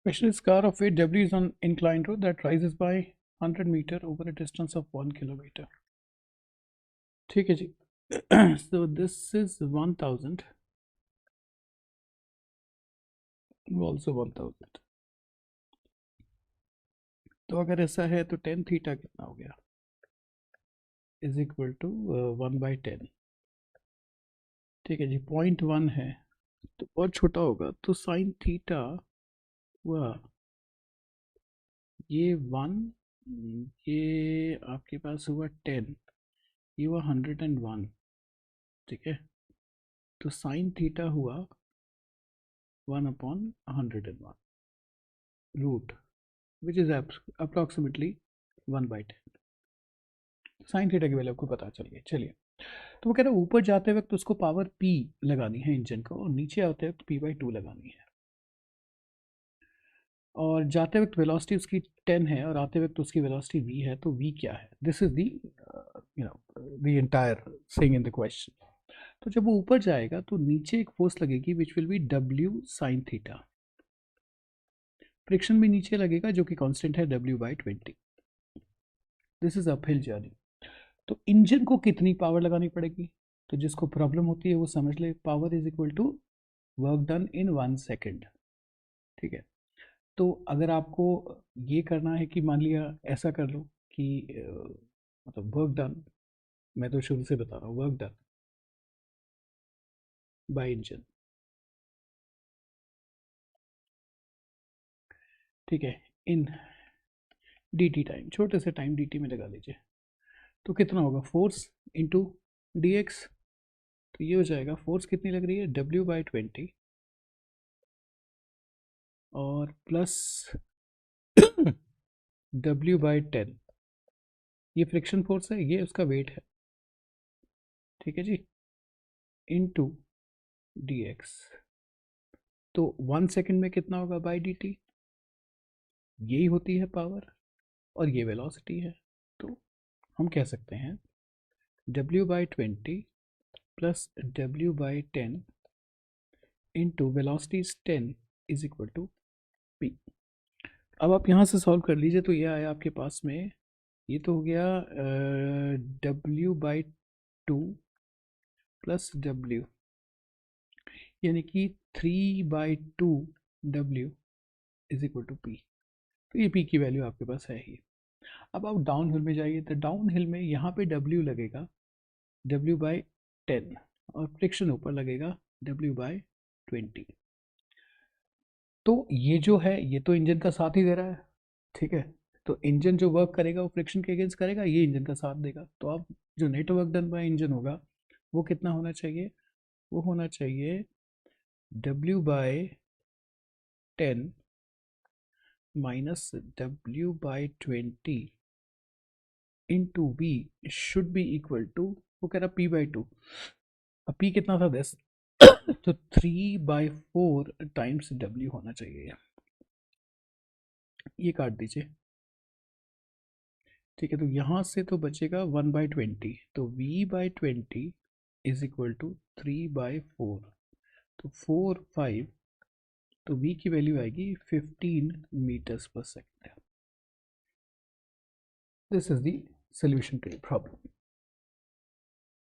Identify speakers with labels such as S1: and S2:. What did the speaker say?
S1: Question is, car of weight W is on inclined road that rises by 100 meter over a distance of 1 kilometer. ठीक है जी. So this is 1000, also 1000. तो अगर ऐसा है तो tan theta कितना हो गया, इज इक्वल टू 1/10. ठीक है जी. 0.1 है तो और छोटा होगा तो साइन थीटा हुआ ये 1, ये आपके पास हुआ 10, ये हुआ 101. ठीक है. तो साइन थीटा हुआ 1/101 root which is approximately 1/10. Sine theta की वैल्यू आपको पता चल गई. चलिए, तो वो कह रहा है ऊपर जाते वक्त उसको पावर P लगानी है इंजन को, और नीचे आते वक्त P/2 लगानी है. और जाते वक्त वेलोसिटी उसकी 10 है और आते वक्त उसकी वेलोसिटी v है. तो v क्या है? This is the the entire thing in the question. तो जब वो ऊपर जाएगा तो नीचे एक फोर्स लगेगी which will be W sine theta. Friction भी नीचे लगेगा जो कि कांस्टेंट है W/20. This is uphill journey. तो इंजन को कितनी पावर लगानी पड़ेगी? तो जिसको प्रॉब्लम होती है वो समझ ले. Power is equal to work done in 1 second. ठीक है. तो अगर आपको ये करना है कि मान लिया ऐसा कर लो कि मतलब वर्क डन, मैं तो शुरू से बता रहा हूँ, वर्क डन बाय इंजन. ठीक है. इन dt टाइम, छोटे से टाइम dt में लगा लीजिए. तो कितना होगा? Force into dx. तो ये हो जाएगा, फोर्स कितनी लग रही है? W/20 और प्लस W/10. ये फ्रिक्शन फोर्स है, ये उसका वेट है. ठीक है जी. Into dx. तो 1 सेकेंड में कितना होगा बाई dt? यही होती है पावर और ये वेलोसिटी है. तो हम कह सकते हैं W/20 plus W/10 into velocity is 10 is equal to p. अब आप यहाँ से सॉल्व कर लीजिए. तो ये आया आपके पास में, ये तो हो गया W/2 प्लस W, यानी कि 3/2 W is equal to P. तो ये P की वैल्यू आपके पास है ही. अब आप डाउन हिल में जाइए तो डाउन हिल में यहाँ पे W लगेगा W/10 और फ्रिक्शन ऊपर लगेगा W/20. तो ये जो है ये तो इंजन का साथ ही दे रहा है. ठीक है. तो इंजन जो वर्क करेगा वो फ्रिक्शन के अगेंस्ट करेगा, ये इंजन का साथ देगा. तो अब जो net work done by engine होगा वो कितना होना चाहिए? वो होना चाहिए W/10 minus W/20 into V should be equal to, वो कह रहा P/2. अब P कितना था? 10. तो 3/4 टाइम्स W होना चाहिए. ये काट दीजिए. ठीक है. तो यहाँ से तो बचेगा 1/20. तो V/20 इज इक्वल टू 3/4. तो 4 5. तो V की वैल्यू आएगी 15 मीटर्स पर second. This is the solution to the problem.